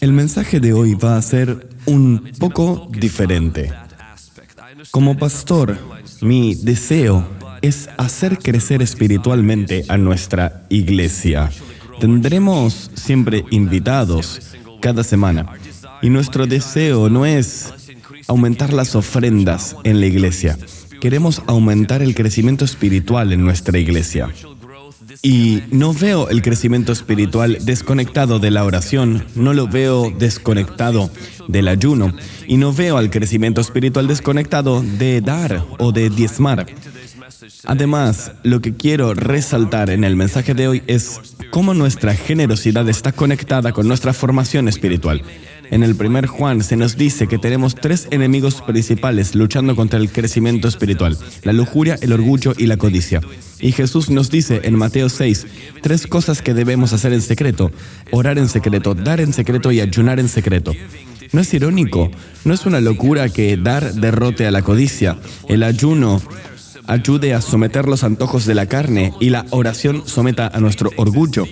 El mensaje de hoy va a ser un poco diferente. Como pastor, mi deseo es hacer crecer espiritualmente a nuestra iglesia. Tendremos siempre invitados cada semana. Y nuestro deseo no es aumentar las ofrendas en la iglesia. Queremos aumentar el crecimiento espiritual en nuestra iglesia. Y no veo el crecimiento espiritual desconectado de la oración, no lo veo desconectado del ayuno, y no veo al crecimiento espiritual desconectado de dar o de diezmar. Además, lo que quiero resaltar en el mensaje de hoy es cómo nuestra generosidad está conectada con nuestra formación espiritual. En el 1 Juan se nos dice que tenemos 3 enemigos principales luchando contra el crecimiento espiritual: la lujuria, el orgullo y la codicia. Y Jesús nos dice en Mateo 6, 3 cosas que debemos hacer en secreto: orar en secreto, dar en secreto y ayunar en secreto. ¿No es irónico? ¿No es una locura que dar derrote a la codicia, el ayuno ayude a someter los antojos de la carne y la oración someta a nuestro orgullo?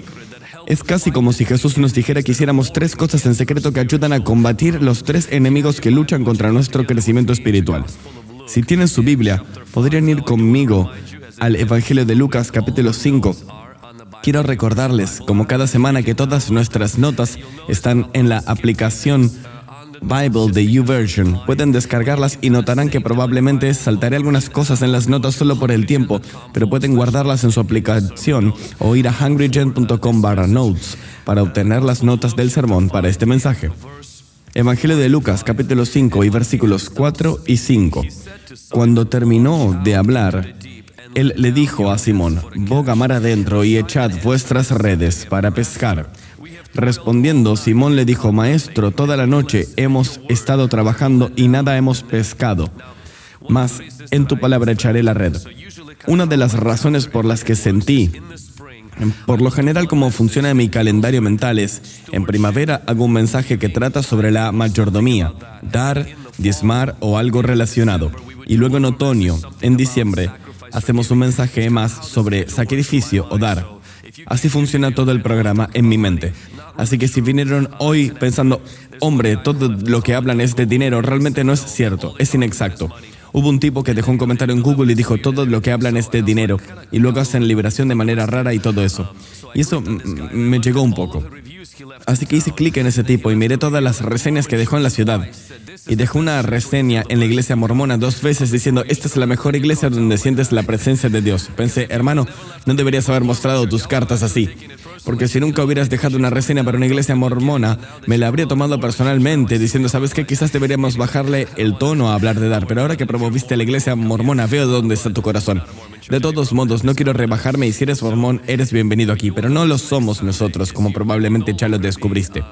Es casi como si Jesús nos dijera que hiciéramos 3 cosas en secreto que ayudan a combatir los 3 enemigos que luchan contra nuestro crecimiento espiritual. Si tienen su Biblia, podrían ir conmigo al Evangelio de Lucas, capítulo 5. Quiero recordarles, como cada semana, que todas nuestras notas están en la aplicación Bible de YouVersion. Pueden descargarlas y notarán que probablemente saltaré algunas cosas en las notas solo por el tiempo, pero pueden guardarlas en su aplicación o ir a hungrygen.com/notes para obtener las notas del sermón para este mensaje. Evangelio de Lucas, capítulo 5 y versículos 4 y 5. Cuando terminó de hablar, él le dijo a Simón: «Boga mar adentro y echad vuestras redes para pescar». Respondiendo, Simón le dijo: «Maestro, toda la noche hemos estado trabajando y nada hemos pescado, mas en tu palabra echaré la red». Una de las razones por las que sentí, por lo general como funciona mi calendario mental, es: en primavera hago un mensaje que trata sobre la mayordomía, dar, diezmar o algo relacionado. Y luego en otoño, en diciembre, hacemos un mensaje más sobre sacrificio o dar. Así funciona todo el programa en mi mente. Así que si vinieron hoy pensando: hombre, todo lo que hablan es de dinero, realmente no es cierto, es inexacto. Hubo un tipo que dejó un comentario en Google y dijo: todo lo que hablan es de dinero, y luego hacen liberación de manera rara y todo eso. Y eso me llegó un poco. Así que hice clic en ese tipo y miré todas las reseñas que dejó en la ciudad. Y dejó una reseña en la iglesia mormona 2 veces diciendo: esta es la mejor iglesia donde sientes la presencia de Dios. Pensé: hermano, no deberías haber mostrado tus cartas así. Porque si nunca hubieras dejado una reseña para una iglesia mormona, me la habría tomado personalmente, diciendo: ¿sabes qué? Quizás deberíamos bajarle el tono a hablar de dar, pero ahora que promoviste la iglesia mormona, veo dónde está tu corazón. De todos modos, no quiero rebajarme, y si eres mormón, eres bienvenido aquí, pero no lo somos nosotros, como probablemente ya lo descubriste.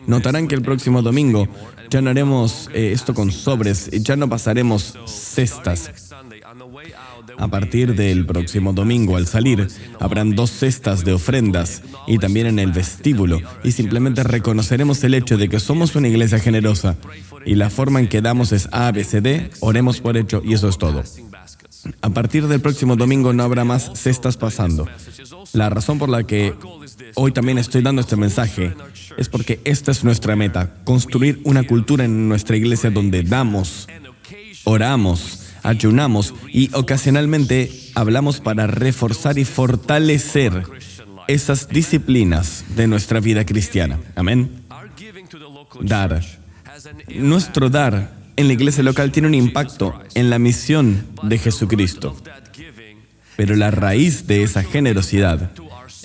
Notarán que el próximo domingo ya no haremos esto con sobres, ya no pasaremos cestas. A partir del próximo domingo, al salir, habrán 2 cestas de ofrendas y también en el vestíbulo, y simplemente reconoceremos el hecho de que somos una iglesia generosa y la forma en que damos es ABCD, oremos por hecho, y eso es todo. A partir del próximo domingo no habrá más cestas pasando. La razón por la que hoy también estoy dando este mensaje es porque esta es nuestra meta: construir una cultura en nuestra iglesia donde damos, oramos, ayunamos y ocasionalmente hablamos para reforzar y fortalecer esas disciplinas de nuestra vida cristiana. Amén. Dar. Nuestro dar en la iglesia local tiene un impacto en la misión de Jesucristo. Pero la raíz de esa generosidad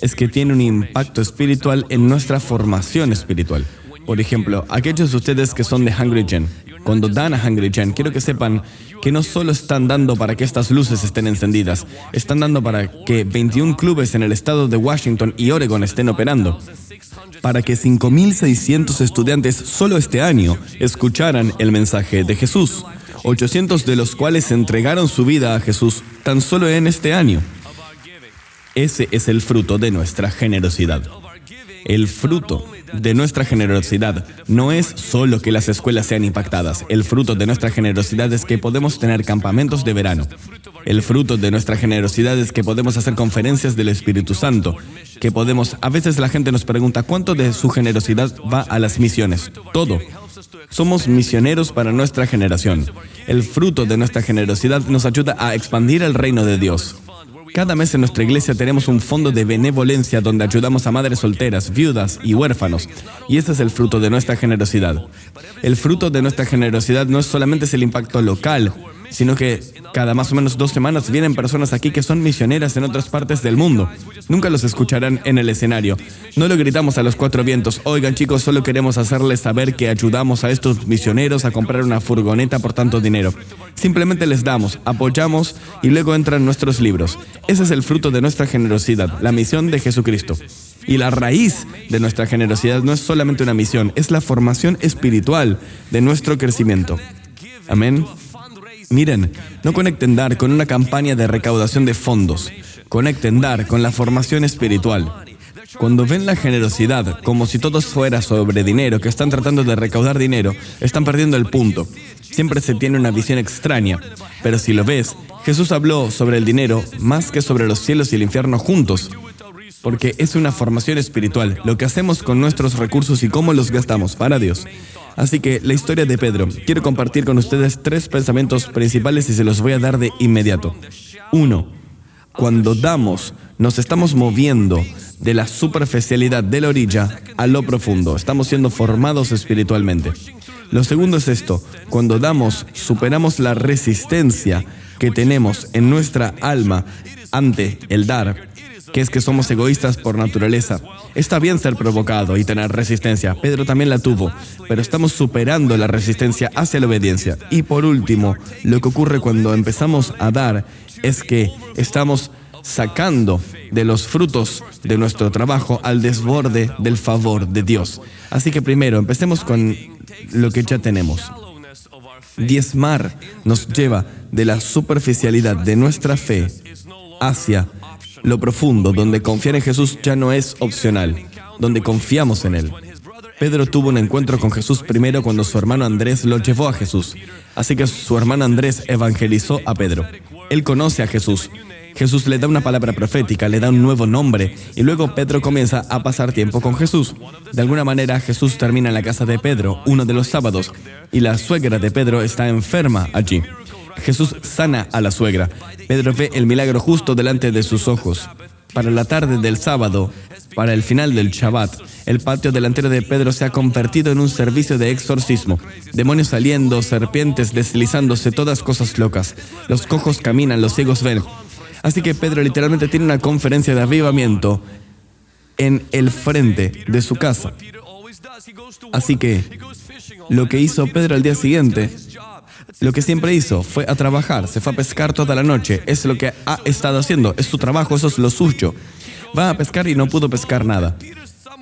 es que tiene un impacto espiritual en nuestra formación espiritual. Por ejemplo, aquellos de ustedes que son de Hungry Gen, cuando dan a Hungry Gen, quiero que sepan que no solo están dando para que estas luces estén encendidas, están dando para que 21 clubes en el estado de Washington y Oregon estén operando, para que 5,600 estudiantes solo este año escucharan el mensaje de Jesús, 800 de los cuales entregaron su vida a Jesús tan solo en este año. Ese es el fruto de nuestra generosidad. El fruto de nuestra generosidad no es solo que las escuelas sean impactadas. El fruto de nuestra generosidad es que podemos tener campamentos de verano. El fruto de nuestra generosidad es que podemos hacer conferencias del Espíritu Santo. A veces la gente nos pregunta, ¿cuánto de su generosidad va a las misiones? Todo. Somos misioneros para nuestra generación. El fruto de nuestra generosidad nos ayuda a expandir el reino de Dios. Cada mes en nuestra iglesia tenemos un fondo de benevolencia donde ayudamos a madres solteras, viudas y huérfanos. Y ese es el fruto de nuestra generosidad. El fruto de nuestra generosidad no es solamente el impacto local, sino que cada más o menos 2 semanas vienen personas aquí que son misioneras en otras partes del mundo. Nunca los escucharán en el escenario. No lo gritamos a los 4 vientos, oigan chicos, solo queremos hacerles saber que ayudamos a estos misioneros a comprar una furgoneta por tanto dinero. Simplemente les damos, apoyamos y luego entran nuestros libros. Ese es el fruto de nuestra generosidad, la misión de Jesucristo. Y la raíz de nuestra generosidad no es solamente una misión, es la formación espiritual de nuestro crecimiento. Amén. Miren, no conecten dar con una campaña de recaudación de fondos. Conecten dar con la formación espiritual. Cuando ven la generosidad como si todo fuera sobre dinero, que están tratando de recaudar dinero, están perdiendo el punto. Siempre se tiene una visión extraña. Pero si lo ves, Jesús habló sobre el dinero más que sobre los cielos y el infierno juntos. Porque es una formación espiritual, lo que hacemos con nuestros recursos y cómo los gastamos para Dios. Así que la historia de Pedro. Quiero compartir con ustedes 3 pensamientos principales y se los voy a dar de inmediato. 1. Cuando damos, nos estamos moviendo de la superficialidad de la orilla a lo profundo. Estamos siendo formados espiritualmente. Lo segundo es esto. Cuando damos, superamos la resistencia que tenemos en nuestra alma ante el dar, que es que somos egoístas por naturaleza. Está bien ser provocado y tener resistencia. Pedro también la tuvo, pero estamos superando la resistencia hacia la obediencia. Y por último, lo que ocurre cuando empezamos a dar es que estamos sacando de los frutos de nuestro trabajo al desborde del favor de Dios. Así que primero, empecemos con lo que ya tenemos. Diezmar nos lleva de la superficialidad de nuestra fe hacia lo profundo, donde confiar en Jesús ya no es opcional, donde confiamos en Él. Pedro tuvo un encuentro con Jesús primero cuando su hermano Andrés lo llevó a Jesús. Así que su hermano Andrés evangelizó a Pedro. Él conoce a Jesús. Jesús le da una palabra profética, le da un nuevo nombre, y luego Pedro comienza a pasar tiempo con Jesús. De alguna manera, Jesús termina en la casa de Pedro, uno de los sábados, y la suegra de Pedro está enferma allí. Jesús sana a la suegra. Pedro ve el milagro justo delante de sus ojos. Para la tarde del sábado, para el final del Shabbat, el patio delantero de Pedro se ha convertido en un servicio de exorcismo. Demonios saliendo, serpientes deslizándose, todas cosas locas. Los cojos caminan, los ciegos ven. Así que Pedro literalmente tiene una conferencia de avivamiento en el frente de su casa. Así que lo que hizo Pedro al día siguiente, lo que siempre hizo, fue a trabajar, se fue a pescar toda la noche. Es lo que ha estado haciendo, es su trabajo, eso es lo suyo. Va a pescar y no pudo pescar nada.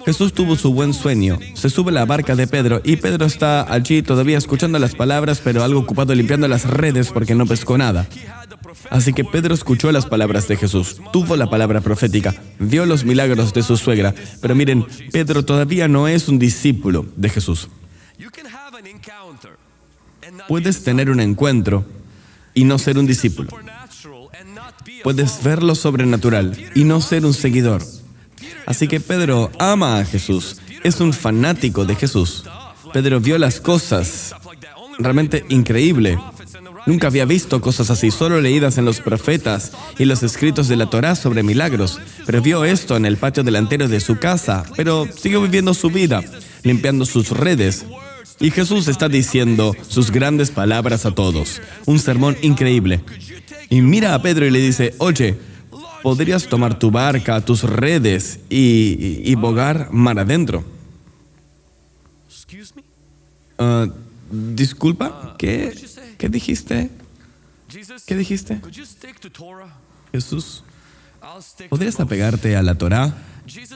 Jesús tuvo su buen sueño, se sube a la barca de Pedro y Pedro está allí todavía escuchando las palabras, pero algo ocupado limpiando las redes porque no pescó nada. Así que Pedro escuchó las palabras de Jesús, tuvo la palabra profética, vio los milagros de su suegra, pero miren, Pedro todavía no es un discípulo de Jesús. Puedes tener un encuentro y no ser un discípulo. Puedes ver lo sobrenatural y no ser un seguidor. Así que Pedro ama a Jesús, es un fanático de Jesús. Pedro vio las cosas realmente increíble. Nunca había visto cosas así, solo leídas en los profetas y los escritos de la Torá sobre milagros. Pero vio esto en el patio delantero de su casa, pero siguió viviendo su vida, limpiando sus redes. Y Jesús está diciendo sus grandes palabras a todos. Un sermón increíble. Y mira a Pedro y le dice, oye, ¿podrías tomar tu barca, tus redes y bogar mar adentro? Disculpa, ¿qué dijiste? ¿Qué dijiste? Jesús, ¿podrías apegarte a la Torá?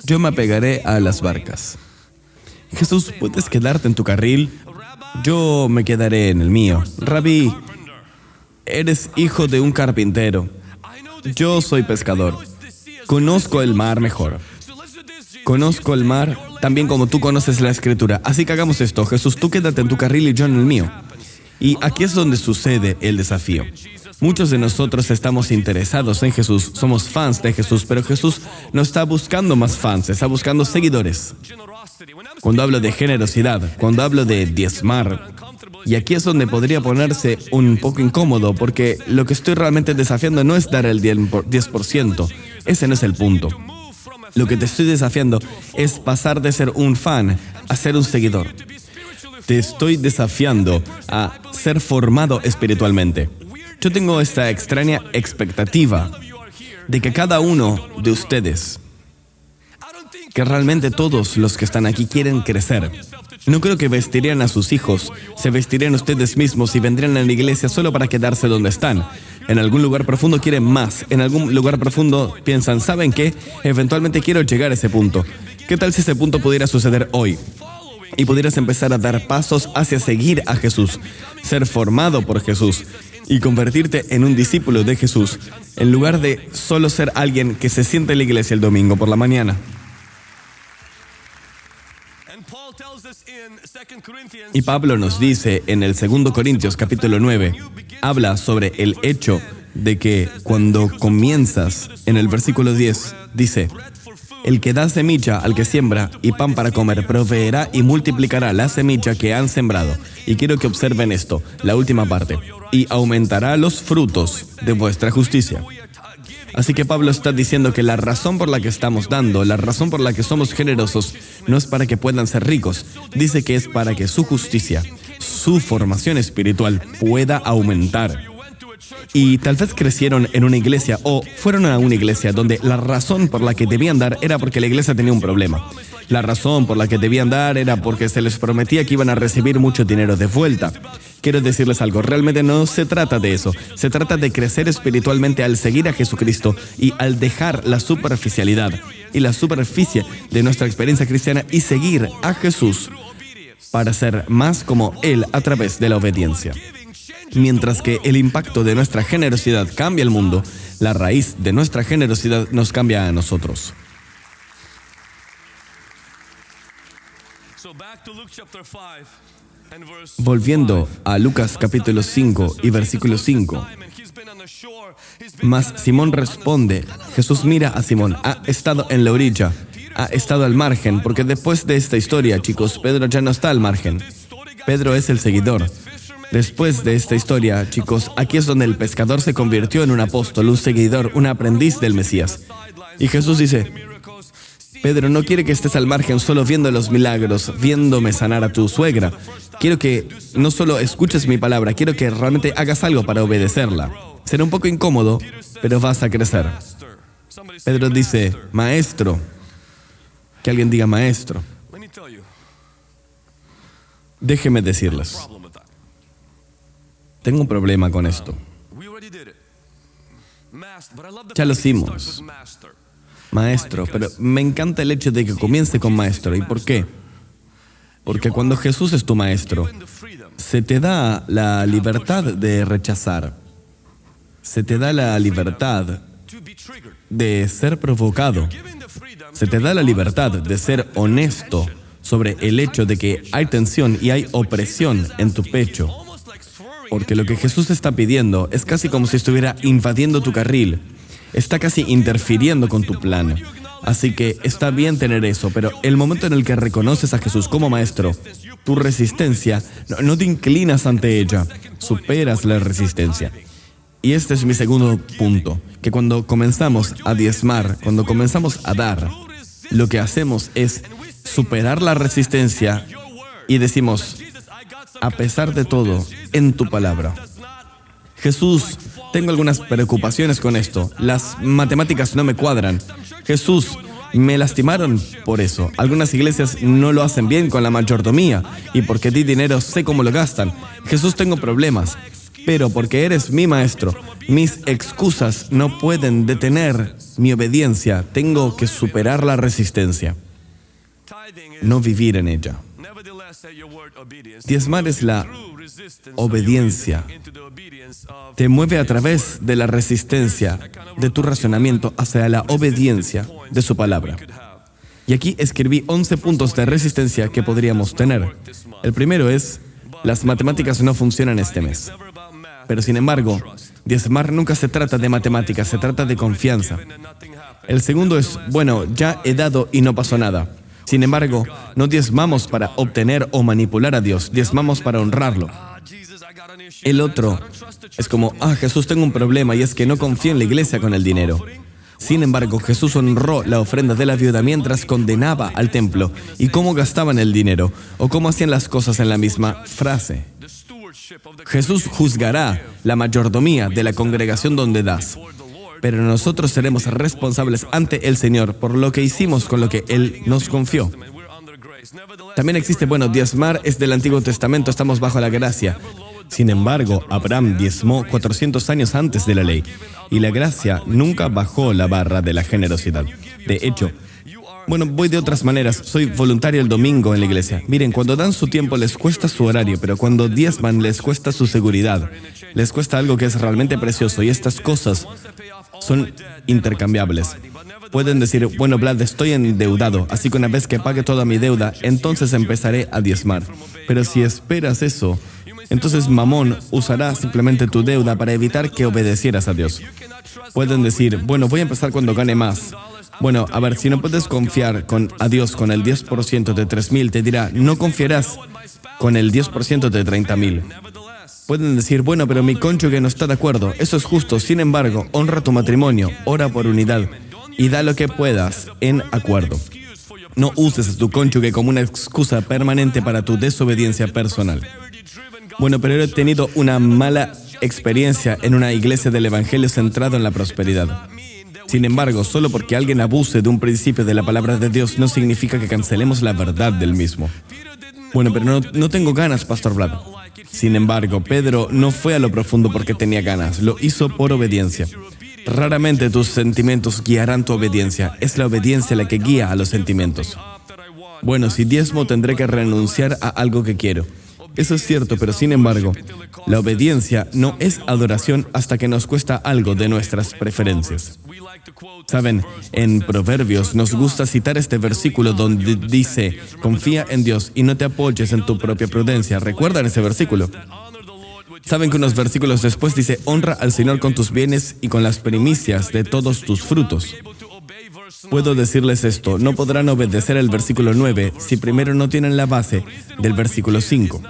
Yo me apegaré a las barcas. Jesús, ¿puedes quedarte en tu carril? Yo me quedaré en el mío. Rabí, eres hijo de un carpintero. Yo soy pescador. Conozco el mar mejor. Conozco el mar también como tú conoces la Escritura. Así que hagamos esto. Jesús, tú quédate en tu carril y yo en el mío. Y aquí es donde sucede el desafío. Muchos de nosotros estamos interesados en Jesús, somos fans de Jesús, pero Jesús no está buscando más fans, está buscando seguidores. Cuando hablo de generosidad, cuando hablo de diezmar, y aquí es donde podría ponerse un poco incómodo, porque lo que estoy realmente desafiando no es dar el 10%, ese no es el punto. Lo que te estoy desafiando es pasar de ser un fan a ser un seguidor. Te estoy desafiando a ser formado espiritualmente. Yo tengo esta extraña expectativa de que cada uno de ustedes, que realmente todos los que están aquí quieren crecer. No creo que vestirían a sus hijos, se vestirían ustedes mismos y vendrían a la iglesia solo para quedarse donde están. En algún lugar profundo quieren más, en algún lugar profundo piensan, ¿saben qué? Eventualmente quiero llegar a ese punto. ¿Qué tal si ese punto pudiera suceder hoy? Y pudieras empezar a dar pasos hacia seguir a Jesús, ser formado por Jesús y convertirte en un discípulo de Jesús, en lugar de solo ser alguien que se siente en la iglesia el domingo por la mañana. Y Pablo nos dice en el 2 Corintios capítulo 9, habla sobre el hecho de que cuando comienzas, en el versículo 10, dice: el que da semilla al que siembra y pan para comer, proveerá y multiplicará la semilla que han sembrado. Y quiero que observen esto, la última parte. Y aumentará los frutos de vuestra justicia. Así que Pablo está diciendo que la razón por la que estamos dando, la razón por la que somos generosos, no es para que puedan ser ricos. Dice que es para que su justicia, su formación espiritual pueda aumentar. Y tal vez crecieron en una iglesia o fueron a una iglesia donde la razón por la que debían dar era porque la iglesia tenía un problema. La razón por la que debían dar era porque se les prometía que iban a recibir mucho dinero de vuelta. Quiero decirles algo, realmente no se trata de eso. Se trata de crecer espiritualmente al seguir a Jesucristo y al dejar la superficialidad y la superficie de nuestra experiencia cristiana y seguir a Jesús para ser más como Él a través de la obediencia. Mientras que el impacto de nuestra generosidad cambia el mundo, la raíz de nuestra generosidad nos cambia a nosotros. Volviendo a Lucas capítulo 5 y versículo 5. Mas Simón responde, Jesús mira a Simón, ha estado en la orilla, ha estado al margen, porque después de esta historia, chicos, Pedro ya no está al margen. Pedro es el seguidor. Después de esta historia, chicos, aquí es donde el pescador se convirtió en un apóstol, un seguidor, un aprendiz del Mesías. Y Jesús dice, Pedro, no quiere que estés al margen solo viendo los milagros, viéndome sanar a tu suegra. Quiero que no solo escuches mi palabra, quiero que realmente hagas algo para obedecerla. Será un poco incómodo, pero vas a crecer. Pedro dice, maestro. Que alguien diga maestro. Déjeme decirles. Tengo un problema con esto. Ya lo hicimos. Maestro, pero me encanta el hecho de que comience con maestro. ¿Y por qué? Porque cuando Jesús es tu maestro, se te da la libertad de rechazar. Se te da la libertad de ser provocado. Se te da la libertad de ser honesto sobre el hecho de que hay tensión y hay opresión en tu pecho. Porque lo que Jesús está pidiendo es casi como si estuviera invadiendo tu carril. Está casi interfiriendo con tu plan. Así que está bien tener eso, pero el momento en el que reconoces a Jesús como maestro, tu resistencia, no te inclinas ante ella, superas la resistencia. Y este es mi segundo punto, que cuando comenzamos a diezmar, cuando comenzamos a dar, lo que hacemos es superar la resistencia y decimos, a pesar de todo, en tu palabra. Jesús, tengo algunas preocupaciones con esto. Las matemáticas no me cuadran. Jesús, me lastimaron por eso. Algunas iglesias no lo hacen bien con la mayordomía y porque di dinero sé cómo lo gastan. Jesús, tengo problemas. Pero porque eres mi maestro, mis excusas no pueden detener mi obediencia. Tengo que superar la resistencia. No vivir en ella. Diezmar es la obediencia. Te mueve a través de la resistencia de tu razonamiento hacia la obediencia de su palabra. Y aquí escribí 11 puntos de resistencia que podríamos tener. El primero es, las matemáticas no funcionan este mes. Pero sin embargo, diezmar nunca se trata de matemáticas, se trata de confianza. El segundo es, bueno, ya he dado y no pasó nada. Sin embargo, no diezmamos para obtener o manipular a Dios, diezmamos para honrarlo. El otro es como, Jesús, tengo un problema y es que no confío en la iglesia con el dinero. Sin embargo, Jesús honró la ofrenda de la viuda mientras condenaba al templo y cómo gastaban el dinero o cómo hacían las cosas en la misma frase. Jesús juzgará la mayordomía de la congregación donde das, pero nosotros seremos responsables ante el Señor por lo que hicimos con lo que Él nos confió. También existe, diezmar es del Antiguo Testamento, estamos bajo la gracia. Sin embargo, Abraham diezmó 400 años antes de la ley, y la gracia nunca bajó la barra de la generosidad. De hecho, voy de otras maneras. Soy voluntario el domingo en la iglesia. Miren, cuando dan su tiempo les cuesta su horario, pero cuando diezman les cuesta su seguridad. Les cuesta algo que es realmente precioso, y estas cosas son intercambiables. Pueden decir, Vlad, estoy endeudado, así que una vez que pague toda mi deuda, entonces empezaré a diezmar. Pero si esperas eso, entonces Mamón usará simplemente tu deuda para evitar que obedecieras a Dios. Pueden decir, voy a empezar cuando gane más. Si no puedes confiar a Dios con el 10% de 3,000, te dirá, no confiarás con el 10% de 30,000. Pueden decir, pero mi cónyuge no está de acuerdo. Eso es justo. Sin embargo, honra tu matrimonio, ora por unidad y da lo que puedas en acuerdo. No uses a tu cónyuge como una excusa permanente para tu desobediencia personal. Pero he tenido una mala experiencia en una iglesia del evangelio centrado en la prosperidad. Sin embargo, solo porque alguien abuse de un principio de la palabra de Dios no significa que cancelemos la verdad del mismo. Pero no tengo ganas, Pastor Vlad. Sin embargo, Pedro no fue a lo profundo porque tenía ganas, lo hizo por obediencia. Raramente tus sentimientos guiarán tu obediencia, es la obediencia la que guía a los sentimientos. Si diezmo tendré que renunciar a algo que quiero. Eso es cierto, pero sin embargo, la obediencia no es adoración hasta que nos cuesta algo de nuestras preferencias. Saben, en Proverbios nos gusta citar este versículo donde dice, confía en Dios y no te apoyes en tu propia prudencia. ¿Recuerdan ese versículo? Saben que unos versículos después dice, honra al Señor con tus bienes y con las primicias de todos tus frutos. Puedo decirles esto, no podrán obedecer el versículo 9 si primero no tienen la base del versículo 5.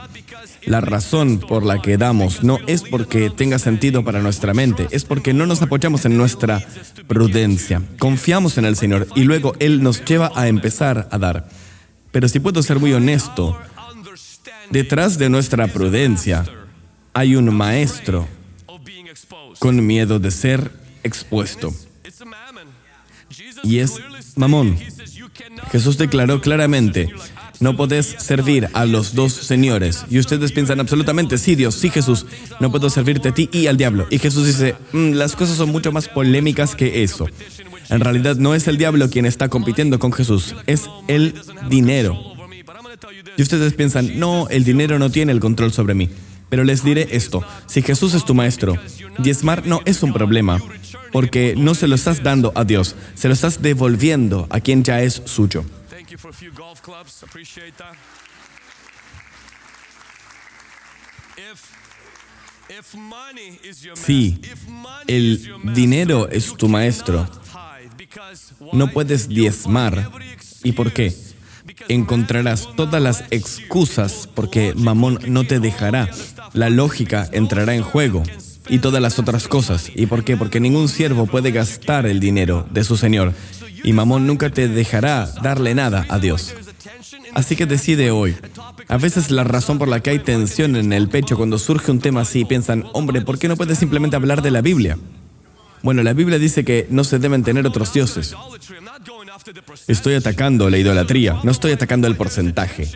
La razón por la que damos no es porque tenga sentido para nuestra mente, es porque no nos apoyamos en nuestra prudencia. Confiamos en el Señor y luego Él nos lleva a empezar a dar. Pero si puedo ser muy honesto, detrás de nuestra prudencia hay un maestro con miedo de ser expuesto. Y es Mamón. Jesús declaró claramente, no podés servir a los dos señores. Y ustedes piensan absolutamente, sí Dios, sí Jesús, no puedo servirte a ti y al diablo. Y Jesús dice, las cosas son mucho más polémicas que eso. En realidad no es el diablo quien está compitiendo con Jesús, es el dinero. Y ustedes piensan, no, el dinero no tiene el control sobre mí. Pero les diré esto, si Jesús es tu maestro, diezmar no es un problema, porque no se lo estás dando a Dios, se lo estás devolviendo a quien ya es suyo. Si el dinero es tu maestro, no puedes diezmar. ¿Y por qué? Encontrarás todas las excusas porque Mamón no te dejará. La lógica entrará en juego y todas las otras cosas. ¿Y por qué? Porque ningún siervo puede gastar el dinero de su señor y Mamón nunca te dejará darle nada a Dios. Así que decide hoy. A veces la razón por la que hay tensión en el pecho cuando surge un tema así, piensan, hombre, ¿por qué no puedes simplemente hablar de la Biblia? La Biblia dice que no se deben tener otros dioses. Estoy atacando la idolatría, no estoy atacando el porcentaje.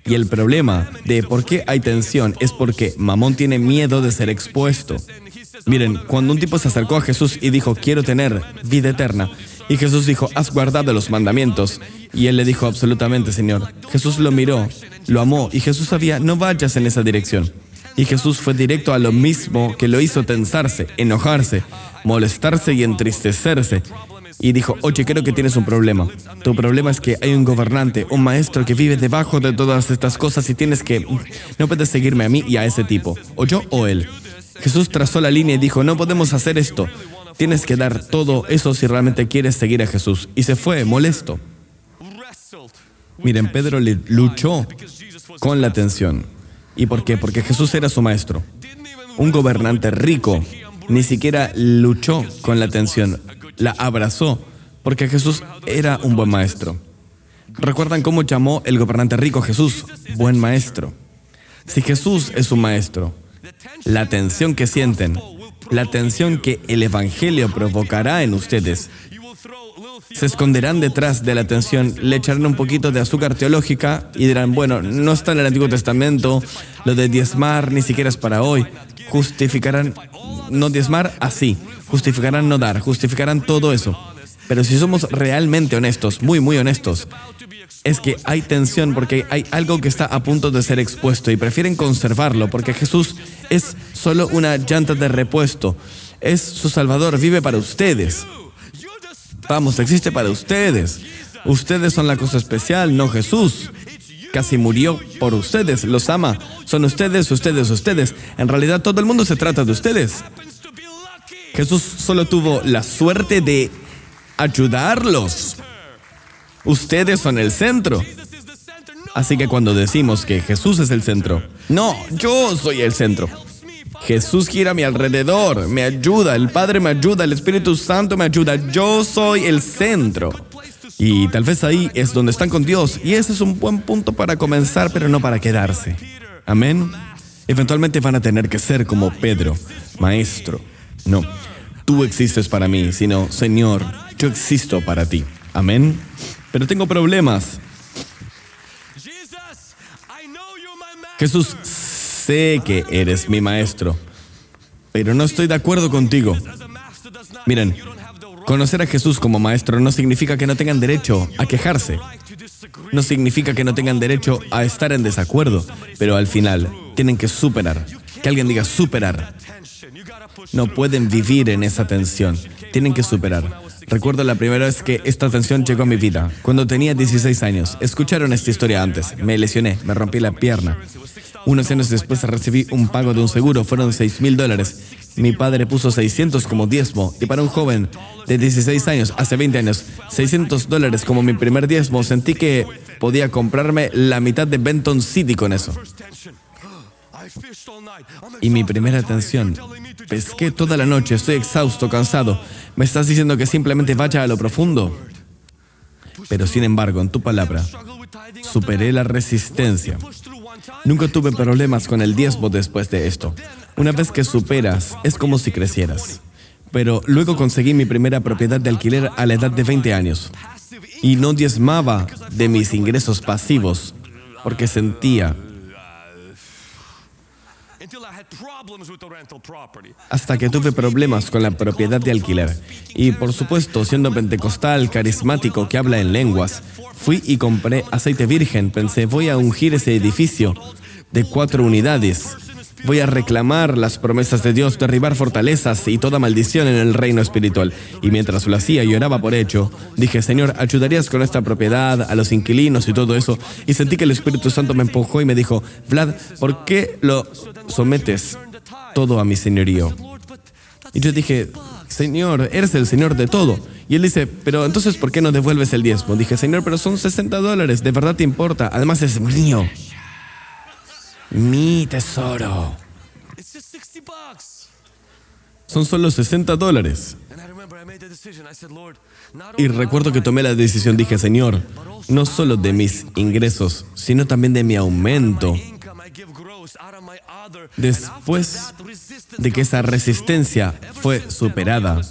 Y el problema de por qué hay tensión es porque Mamón tiene miedo de ser expuesto. Miren, cuando un tipo se acercó a Jesús y dijo, quiero tener vida eterna, y Jesús dijo, has guardado los mandamientos, y él le dijo, absolutamente, Señor. Jesús lo miró, lo amó, y Jesús sabía, no vayas en esa dirección. Y Jesús fue directo a lo mismo que lo hizo tensarse, enojarse, molestarse y entristecerse. y dijo, oye, creo que tienes un problema. Tu problema es que hay un gobernante, un maestro que vive debajo de todas estas cosas y no puedes seguirme a mí y a ese tipo, o yo o él. Jesús trazó la línea y dijo, no podemos hacer esto. Tienes que dar todo eso si realmente quieres seguir a Jesús. Y se fue, molesto. Miren, Pedro luchó con la tensión. ¿Y por qué? Porque Jesús era su maestro. Un gobernante rico ni siquiera luchó con la tensión, la abrazó, porque Jesús era un buen maestro. ¿Recuerdan cómo llamó el gobernante rico a Jesús? Buen maestro. Si Jesús es un maestro, la tensión que sienten, la tensión que el Evangelio provocará en ustedes, se esconderán detrás de la tensión, le echarán un poquito de azúcar teológica y dirán, bueno, no está en el Antiguo Testamento, lo de diezmar ni siquiera es para hoy. Justificarán no diezmar así, justificarán no dar, justificarán todo eso. Pero si somos realmente honestos, muy, muy honestos, es que hay tensión porque hay algo que está a punto de ser expuesto y prefieren conservarlo porque Jesús es solo una llanta de repuesto. Es su Salvador, vive para ustedes. Vamos, existe para ustedes. Ustedes son la cosa especial, no Jesús. Casi murió por ustedes, los ama. Son ustedes, ustedes, ustedes. En realidad todo el mundo se trata de ustedes. Jesús solo tuvo la suerte de ayudarlos. Ustedes son el centro. Así que cuando decimos que Jesús es el centro, no, yo soy el centro. Jesús gira a mi alrededor, me ayuda, el Padre me ayuda, el Espíritu Santo me ayuda, yo soy el centro. Y tal vez ahí es donde están con Dios, y ese es un buen punto para comenzar, pero no para quedarse. Amén. Eventualmente van a tener que ser como Pedro, maestro. No, tú existes para mí, sino, Señor, yo existo para ti. Amén. Pero tengo problemas. Jesús, sé que eres mi maestro, pero no estoy de acuerdo contigo. Miren, conocer a Jesús como maestro no significa que no tengan derecho a quejarse. No significa que no tengan derecho a estar en desacuerdo, pero al final tienen que superar. Que alguien diga superar. No pueden vivir en esa tensión. Tienen que superar. Recuerdo la primera vez que esta tensión llegó a mi vida, cuando tenía 16 años. Escucharon esta historia antes. Me lesioné, me rompí la pierna. Unos años después recibí un pago de un seguro, fueron $6,000. Mi padre puso 600 como diezmo, y para un joven de 16 años, hace 20 años, $600 como mi primer diezmo, sentí que podía comprarme la mitad de Benton City con eso. Y mi primera tensión, pesqué toda la noche, estoy exhausto, cansado. ¿Me estás diciendo que simplemente vaya a lo profundo? Pero sin embargo, en tu palabra, superé la resistencia. Nunca tuve problemas con el diezmo después de esto. Una vez que superas, es como si crecieras. Pero luego conseguí mi primera propiedad de alquiler a la edad de 20 años. Y no diezmaba de mis ingresos pasivos, porque sentía, hasta que tuve problemas con la propiedad de alquiler. Y por supuesto, siendo pentecostal, carismático, que habla en lenguas, fui y compré aceite virgen. Pensé, voy a ungir ese edificio de 4 unidades. Voy a reclamar las promesas de Dios, derribar fortalezas y toda maldición en el reino espiritual. Y mientras lo hacía y oraba por ello, dije, Señor, ¿ayudarías con esta propiedad, a los inquilinos y todo eso? Y sentí que el Espíritu Santo me empujó y me dijo, Vlad, ¿por qué lo sometes todo a mi señorío? Y yo dije, Señor, eres el Señor de todo. Y él dice, pero entonces, ¿por qué no devuelves el diezmo? Dije, Señor, pero son $60, ¿de verdad te importa? Además es mío. Mi tesoro. Son solo $60. Y recuerdo que tomé la decisión, dije, Señor, no solo de mis ingresos, sino también de mi aumento. Después de que esa resistencia fue superada,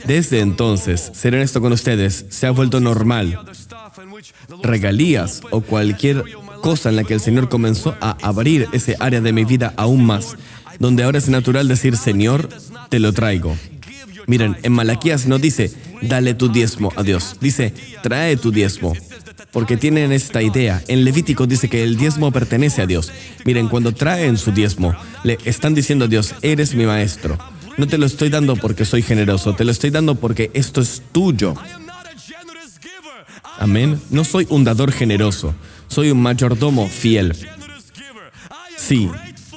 desde entonces, ser honesto con ustedes, se ha vuelto normal. Regalías o cualquier cosa en la que el Señor comenzó a abrir ese área de mi vida aún más, donde ahora es natural decir, Señor, te lo traigo. Miren, en Malaquías no dice, dale tu diezmo a Dios, dice, trae tu diezmo, porque tienen esta idea. En Levítico dice que el diezmo pertenece a Dios. Miren, cuando traen su diezmo, le están diciendo a Dios, eres mi maestro. No te lo estoy dando porque soy generoso, te lo estoy dando porque esto es tuyo. Amén. No soy un dador generoso, soy un mayordomo fiel. Sí,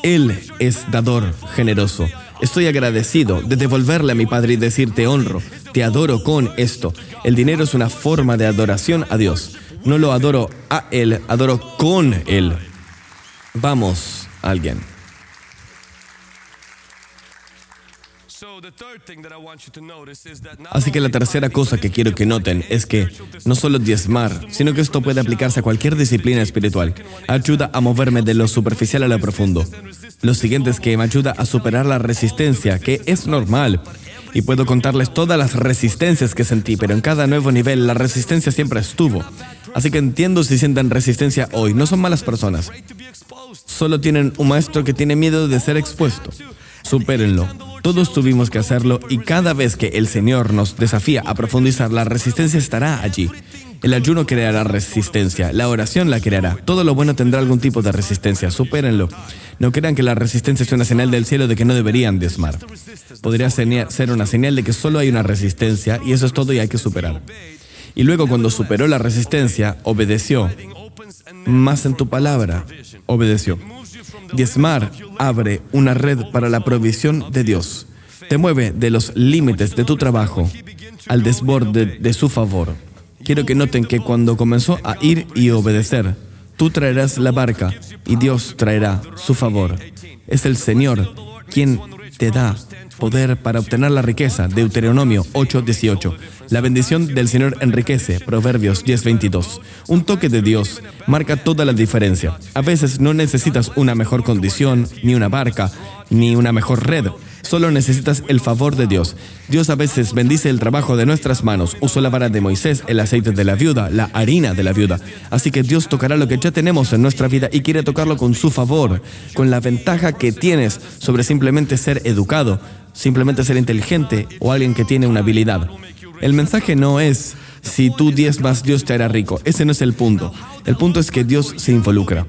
Él es dador generoso. Estoy agradecido de devolverle a mi Padre y decir te honro, te adoro con esto. El dinero es una forma de adoración a Dios. No lo adoro a Él, adoro con Él. Vamos, alguien. Así que la tercera cosa que quiero que noten es que no solo diezmar, sino que esto puede aplicarse a cualquier disciplina espiritual. Ayuda a moverme de lo superficial a lo profundo. Lo siguiente es que me ayuda a superar la resistencia, que es normal. Y puedo contarles todas las resistencias que sentí, pero en cada nuevo nivel la resistencia siempre estuvo. Así que entiendo si sienten resistencia hoy. No son malas personas. Solo tienen un maestro que tiene miedo de ser expuesto. Supérenlo. Todos tuvimos que hacerlo y cada vez que el Señor nos desafía a profundizar, la resistencia estará allí. El ayuno creará resistencia, la oración la creará. Todo lo bueno tendrá algún tipo de resistencia, supérenlo. No crean que la resistencia es una señal del cielo de que no deberían diezmar. Podría ser una señal de que solo hay una resistencia y eso es todo y hay que superar. Y luego cuando superó la resistencia, obedeció. Más en tu palabra, obedeció. Diezmar abre una red para la provisión de Dios. Te mueve de los límites de tu trabajo al desborde de su favor. Quiero que noten que cuando comenzó a ir y obedecer, tú traerás la barca y Dios traerá su favor. Es el Señor quien te da poder para obtener la riqueza. Deuteronomio 8:18. La bendición del Señor enriquece. Proverbios 10:22. Un toque de Dios marca toda la diferencia. A veces no necesitas una mejor condición, ni una barca, ni una mejor red. Solo necesitas el favor de Dios. Dios a veces bendice el trabajo de nuestras manos. Usó la vara de Moisés, el aceite de la viuda, la harina de la viuda. Así que Dios tocará lo que ya tenemos en nuestra vida y quiere tocarlo con su favor, con la ventaja que tienes sobre simplemente ser educado, simplemente ser inteligente o alguien que tiene una habilidad. El mensaje no es, si tú diezmas, Dios te hará rico. Ese no es el punto. El punto es que Dios se involucra.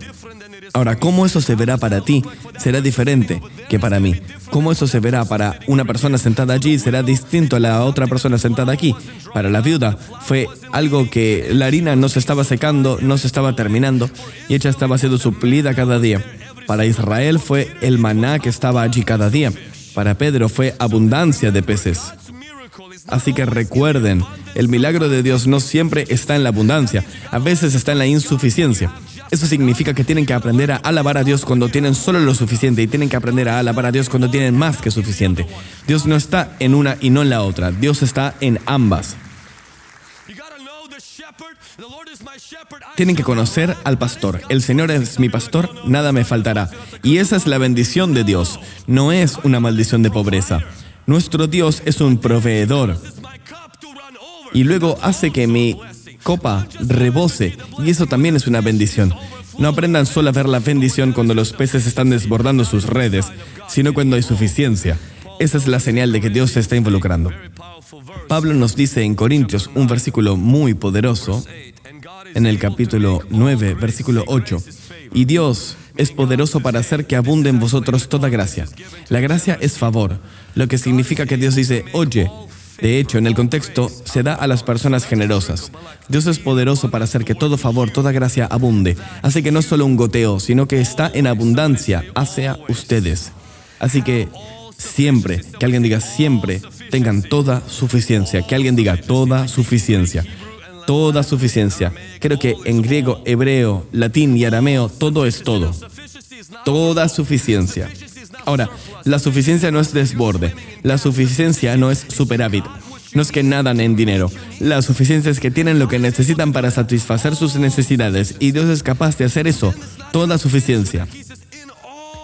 Ahora, ¿cómo eso se verá para ti? Será diferente que para mí. ¿Cómo eso se verá para una persona sentada allí? Será distinto a la otra persona sentada aquí. Para la viuda fue algo que la harina no se estaba secando, no se estaba terminando y ella estaba siendo suplida cada día. Para Israel fue el maná que estaba allí cada día. Para Pedro fue abundancia de peces. Así que recuerden, el milagro de Dios no siempre está en la abundancia, a veces está en la insuficiencia. Eso significa que tienen que aprender a alabar a Dios cuando tienen solo lo suficiente y tienen que aprender a alabar a Dios cuando tienen más que suficiente. Dios no está en una y no en la otra, Dios está en ambas. Tienen que conocer al pastor. El Señor es mi pastor, nada me faltará. Y esa es la bendición de Dios, no es una maldición de pobreza. Nuestro Dios es un proveedor. Y luego hace que mi copa rebose, y eso también es una bendición. No aprendan solo a ver la bendición cuando los peces están desbordando sus redes, sino cuando hay suficiencia. Esa es la señal de que Dios se está involucrando. Pablo nos dice en Corintios un versículo muy poderoso, en el capítulo 9, versículo 8. Y Dios es poderoso para hacer que abunde en vosotros toda gracia. La gracia es favor, lo que significa que Dios dice, oye. De hecho, en el contexto, se da a las personas generosas. Dios es poderoso para hacer que todo favor, toda gracia abunde. Así que no es solo un goteo, sino que está en abundancia hacia ustedes. Así que siempre, que alguien diga siempre, tengan toda suficiencia. Que alguien diga toda suficiencia. Toda suficiencia. Creo que en griego, hebreo, latín y arameo, todo es todo. Toda suficiencia. Ahora, la suficiencia no es desborde. La suficiencia no es superávit. No es que nadan en dinero. La suficiencia es que tienen lo que necesitan para satisfacer sus necesidades. Y Dios es capaz de hacer eso. Toda suficiencia.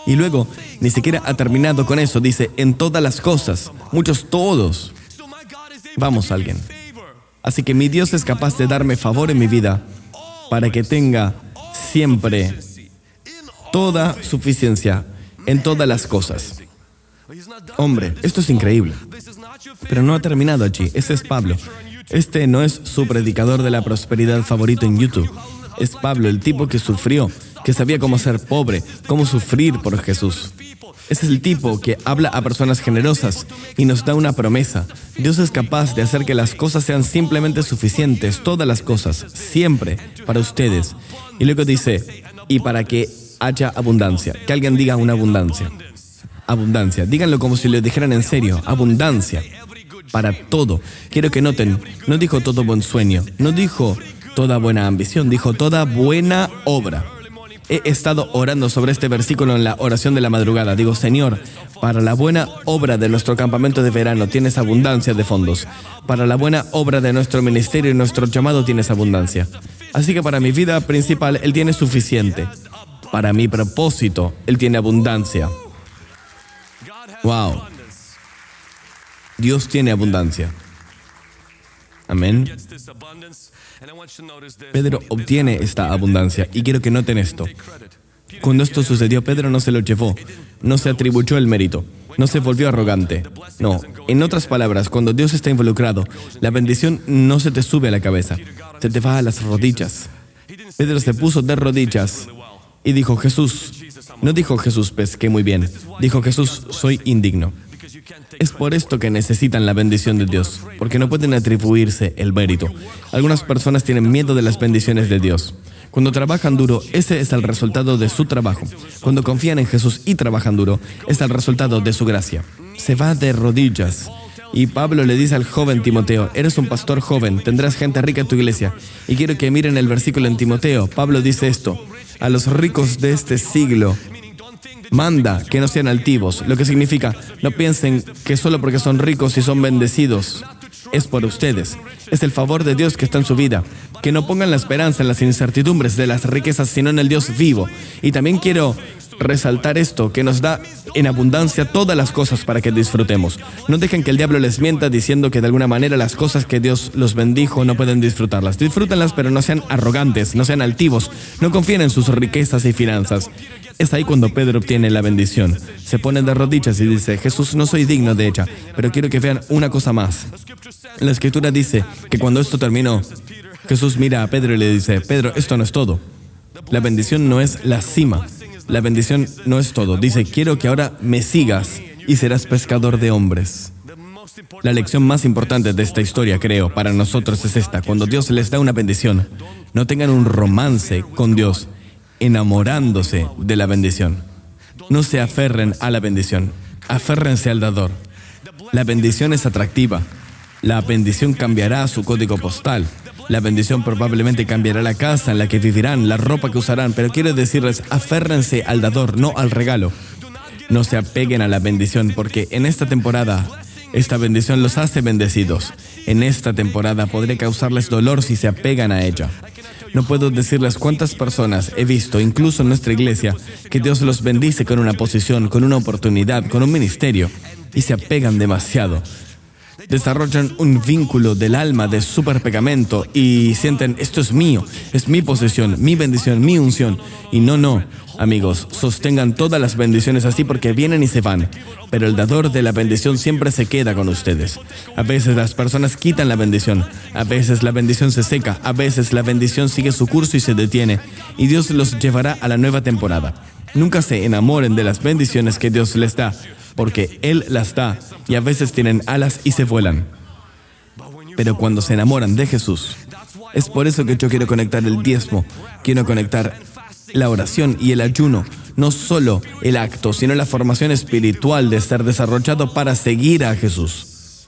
Y luego, ni siquiera ha terminado con eso. Dice, en todas las cosas. Muchos todos. Vamos, alguien. Así que mi Dios es capaz de darme favor en mi vida para que tenga siempre toda suficiencia en todas las cosas. Hombre, esto es increíble. Pero no ha terminado allí. Este es Pablo. Este no es su predicador de la prosperidad favorito en YouTube. Es Pablo, el tipo que sufrió, que sabía cómo ser pobre, cómo sufrir por Jesús. Es el tipo que habla a personas generosas y nos da una promesa. Dios es capaz de hacer que las cosas sean simplemente suficientes, todas las cosas, siempre, para ustedes. Y luego dice, y para que haya abundancia. Que alguien diga una abundancia. Abundancia. Díganlo como si lo dijeran en serio. Abundancia. Para todo. Quiero que noten, no dijo todo buen sueño, no dijo toda buena ambición, dijo toda buena obra. He estado orando sobre este versículo en la oración de la madrugada. Digo, Señor, para la buena obra de nuestro campamento de verano tienes abundancia de fondos. Para la buena obra de nuestro ministerio y nuestro llamado tienes abundancia. Así que para mi vida principal, Él tiene suficiente. Para mi propósito, Él tiene abundancia. Wow. Dios tiene abundancia. Amén. Pedro obtiene esta abundancia y quiero que noten esto. Cuando esto sucedió, Pedro no se lo llevó, no se atribuyó el mérito, no se volvió arrogante. No, en otras palabras, cuando Dios está involucrado, la bendición no se te sube a la cabeza, se te va a las rodillas. Pedro se puso de rodillas y dijo, Jesús. No dijo Jesús, pesqué muy bien. Dijo Jesús, soy indigno. Es por esto que necesitan la bendición de Dios, porque no pueden atribuirse el mérito. Algunas personas tienen miedo de las bendiciones de Dios. Cuando trabajan duro, ese es el resultado de su trabajo. Cuando confían en Jesús y trabajan duro, es el resultado de su gracia. Se va de rodillas. Y Pablo le dice al joven Timoteo, eres un pastor joven, tendrás gente rica en tu iglesia. Y quiero que miren el versículo en Timoteo. Pablo dice esto, a los ricos de este siglo, manda que no sean altivos, lo que significa, no piensen que solo porque son ricos y son bendecidos, es por ustedes. Es el favor de Dios que está en su vida. Que no pongan la esperanza en las incertidumbres de las riquezas, sino en el Dios vivo. Y también quiero resaltar esto, que nos da en abundancia todas las cosas para que disfrutemos. No dejen que el diablo les mienta diciendo que de alguna manera las cosas que Dios los bendijo no pueden disfrutarlas. Disfrútenlas, pero no sean arrogantes, no sean altivos, no confíen en sus riquezas y finanzas. Es ahí cuando Pedro obtiene la bendición. Se pone de rodillas y dice, Jesús, no soy digno de ella, pero quiero que vean una cosa más. La Escritura dice que cuando esto terminó, Jesús mira a Pedro y le dice, Pedro, esto no es todo. La bendición no es la cima. La bendición no es todo. Dice, quiero que ahora me sigas y serás pescador de hombres. La lección más importante de esta historia, creo, para nosotros es esta. Cuando Dios les da una bendición, no tengan un romance con Dios, enamorándose de la bendición. No se aferren a la bendición, aférrense al dador. La bendición es atractiva. La bendición cambiará su código postal. La bendición probablemente cambiará la casa en la que vivirán, la ropa que usarán, pero quiero decirles, aférrense al dador, no al regalo. No se apeguen a la bendición, porque en esta temporada, esta bendición los hace bendecidos. En esta temporada podré causarles dolor si se apegan a ella. No puedo decirles cuántas personas he visto, incluso en nuestra iglesia, que Dios los bendice con una posición, con una oportunidad, con un ministerio, y se apegan demasiado. Desarrollan un vínculo del alma de superpegamento y sienten, esto es mío, es mi posesión, mi bendición, mi unción. Y no, amigos, sostengan todas las bendiciones así porque vienen y se van. Pero el dador de la bendición siempre se queda con ustedes. A veces las personas quitan la bendición, a veces la bendición se seca, a veces la bendición sigue su curso y se detiene. Y Dios los llevará a la nueva temporada. Nunca se enamoren de las bendiciones que Dios les da, porque Él las da y a veces tienen alas y se vuelan. Pero cuando se enamoran de Jesús, es por eso que yo quiero conectar el diezmo, quiero conectar la oración y el ayuno, no solo el acto, sino la formación espiritual de ser desarrollado para seguir a Jesús.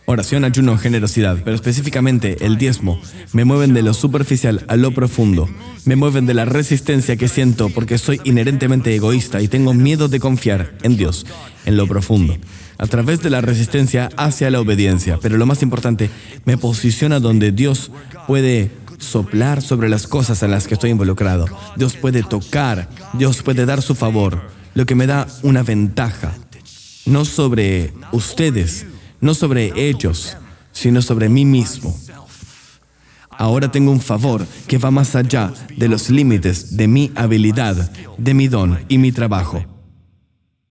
Oración, ayuno, generosidad, pero específicamente el diezmo, me mueven de lo superficial a lo profundo. Me mueven de la resistencia que siento porque soy inherentemente egoísta y tengo miedo de confiar en Dios, en lo profundo. A través de la resistencia hacia la obediencia, pero lo más importante, me posiciona donde Dios puede soplar sobre las cosas en las que estoy involucrado. Dios puede tocar, Dios puede dar su favor, lo que me da una ventaja, no sobre ustedes, no sobre ellos, sino sobre mí mismo. Ahora tengo un favor que va más allá de los límites de mi habilidad, de mi don y mi trabajo.